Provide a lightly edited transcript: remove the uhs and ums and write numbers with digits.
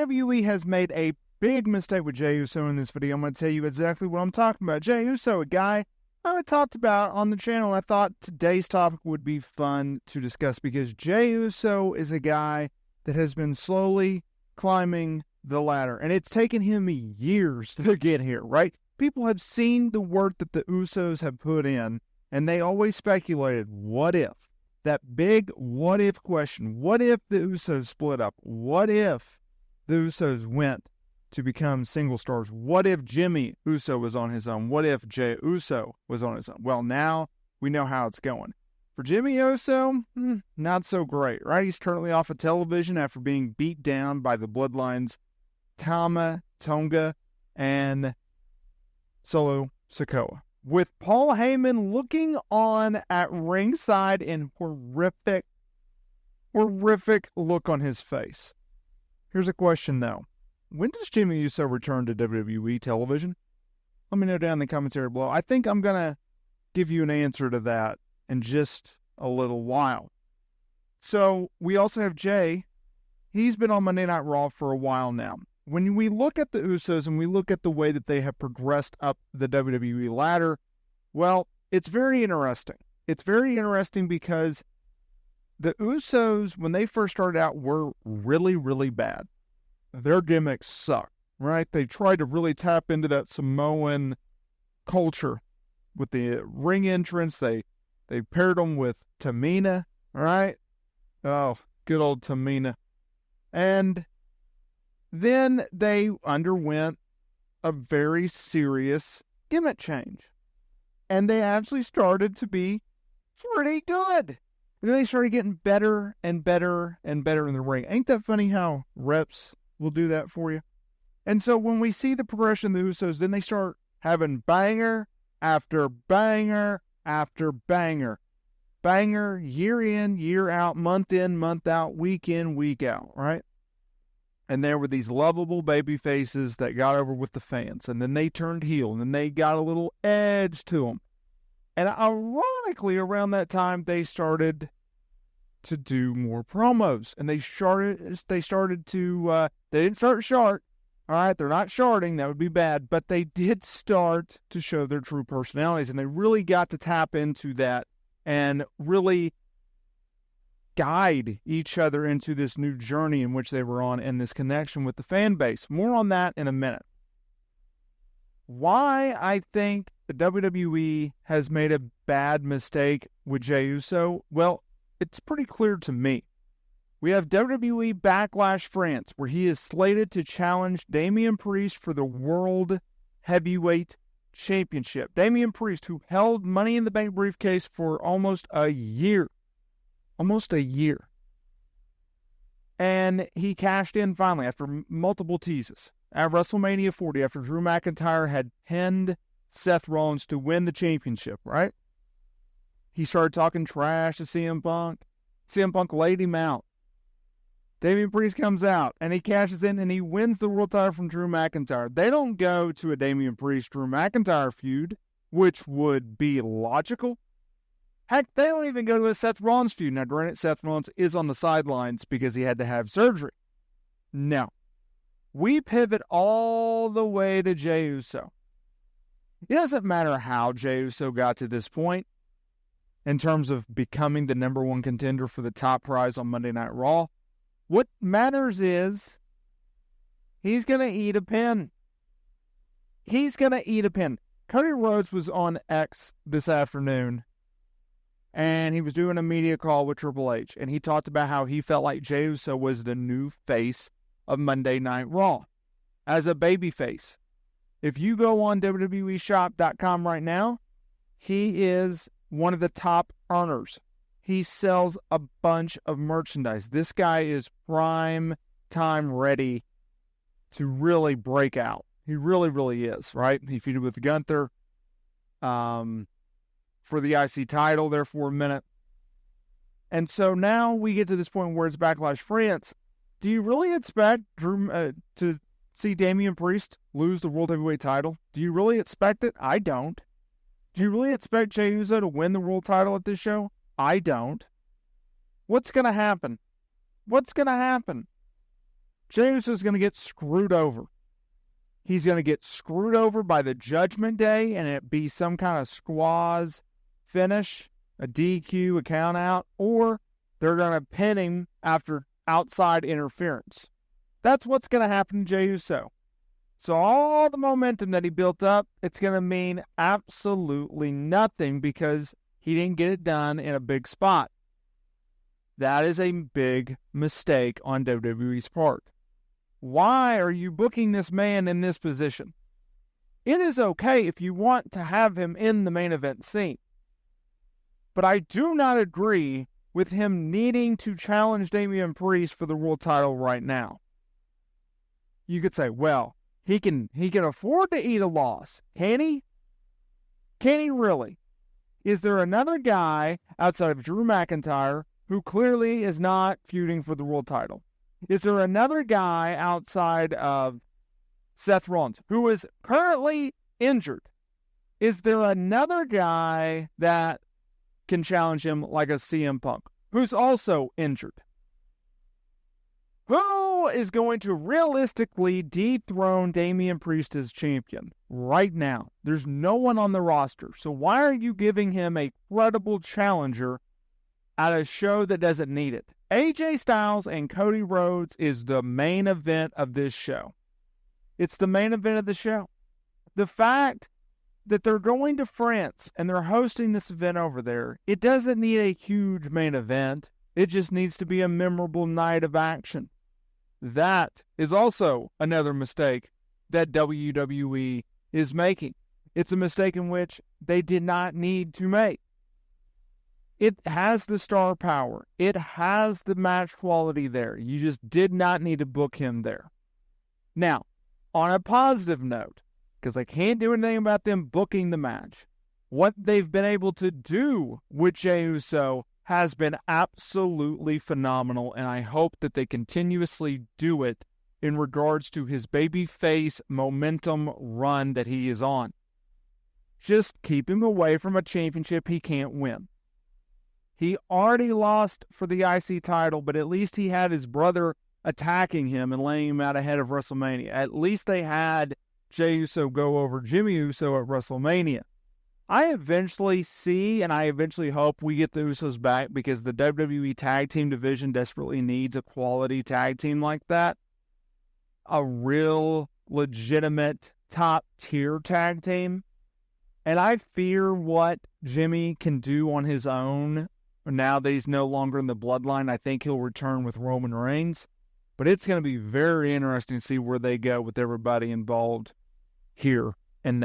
WWE has made a big mistake with Jey Uso in this video. I'm going to tell you exactly what I'm talking about. Jey Uso, a guy I talked about on the channel. I thought today's topic would be fun to discuss because Jey Uso is a guy that has been slowly climbing the ladder, and it's taken him years to get here, right? People have seen the work that the Usos have put in, and they always speculated, what if? That big what if question. What if the Usos split up? What if the Usos went to become single stars? What if Jimmy Uso was on his own? What if Jey Uso was on his own? Well, now we know how it's going. For Jimmy Uso, not so great, right? He's currently off of television after being beat down by the Bloodlines Tama Tonga and Solo Sikoa, with Paul Heyman looking on at ringside in horrific look on his face. Here's a question, though. When does Jimmy Uso return to WWE television? Let me know down in the commentary below. I think I'm going to give you an answer to that in just a little while. So we also have Jey. He's been on Monday Night Raw for a while now. When we look at the Usos and we look at the way that they have progressed up the WWE ladder, well, it's very interesting. It's very interesting because the Usos, when they first started out, were really, really bad. Their gimmicks suck, right? They tried to really tap into that Samoan culture with the ring entrance. They paired them with Tamina, right? Oh, good old Tamina. And then they underwent a very serious gimmick change. And they actually started to be pretty good. And then they started getting better and better and better in the ring. Ain't that funny how reps will do that for you? And so when we see the progression of the Usos, then they start having banger after banger after banger. Banger year in, year out, month in, month out, week in, week out, right? And there were these lovable baby faces that got over with the fans. And then they turned heel. And then they got a little edge to them. And ironically, around that time, they started to do more promos. And they started to, they didn't start short. All right, they're not shorting. That would be bad. But they did start to show their true personalities. And they really got to tap into that and really guide each other into this new journey in which they were on and this connection with the fan base. More on that in a minute. Why I think the WWE has made a bad mistake with Jey Uso, well, it's pretty clear to me. We have WWE Backlash France, where he is slated to challenge Damian Priest for the World Heavyweight Championship. Damian Priest, who held Money in the Bank briefcase for almost a year. Almost a year. And he cashed in finally after multiple teases at WrestleMania 40 after Drew McIntyre had pinned Seth Rollins to win the championship, right? He started talking trash to CM Punk. CM Punk laid him out. Damian Priest comes out and he cashes in and he wins the world title from Drew McIntyre. They don't go to a Damian Priest-Drew McIntyre feud, which would be logical. Heck, they don't even go to a Seth Rollins feud. Now, granted, Seth Rollins is on the sidelines because he had to have surgery. No. We pivot all the way to Jey Uso. It doesn't matter how Jey Uso got to this point in terms of becoming the number one contender for the top prize on Monday Night Raw. What matters is he's going to eat a pin. He's going to eat a pin. Cody Rhodes was on X this afternoon, and he was doing a media call with Triple H, and he talked about how he felt like Jey Uso was the new face of Monday Night Raw as a babyface. If you go on WWEshop.com right now, he is one of the top earners. He sells a bunch of merchandise. This guy is prime time ready to really break out. He really, really is, right? He feuded with Gunther for the IC title there for a minute. And so now we get to this point where it's Backlash France. Do you really expect Drew to see Damian Priest lose the World Heavyweight title? Do you really expect it? I don't. Do you really expect Jey Uso to win the world title at this show? I don't. What's going to happen? What's going to happen? Jey Uso is going to get screwed over. He's going to get screwed over by the Judgment Day, and it be some kind of squaz finish, a DQ, a count out, or they're going to pin him after outside interference. That's what's going to happen to Jey Uso. So all the momentum that he built up, it's going to mean absolutely nothing because he didn't get it done in a big spot. That is a big mistake on WWE's part. Why are you booking this man in this position? It is okay if you want to have him in the main event scene. But I do not agree with him needing to challenge Damian Priest for the world title right now. You could say, well, he can afford to eat a loss. Can he? Can he really? Is there another guy outside of Drew McIntyre who clearly is not feuding for the world title? Is there another guy outside of Seth Rollins who is currently injured? Is there another guy that can challenge him like a CM Punk who's also injured? Who is going to realistically dethrone Damian Priest as champion right now? There's no one on the roster. So why are you giving him a credible challenger at a show that doesn't need it? AJ Styles and Cody Rhodes is the main event of this show. It's the main event of the show. The fact that they're going to France and they're hosting this event over there, it doesn't need a huge main event. It just needs to be a memorable night of action. That is also another mistake that WWE is making. It's a mistake in which they did not need to make. It has the star power. It has the match quality there. You just did not need to book him there. Now, on a positive note, because I can't do anything about them booking the match, what they've been able to do with Jey Uso has been absolutely phenomenal, and I hope that they continuously do it in regards to his babyface momentum run that he is on. Just keep him away from a championship he can't win. He already lost for the IC title, but at least he had his brother attacking him and laying him out ahead of WrestleMania. At least they had Jey Uso go over Jimmy Uso at WrestleMania. I eventually see and I eventually hope we get the Usos back because the WWE tag team division desperately needs a quality tag team like that. A real, legitimate, top-tier tag team. And I fear what Jimmy can do on his own now that he's no longer in the bloodline. I think he'll return with Roman Reigns. But it's going to be very interesting to see where they go with everybody involved here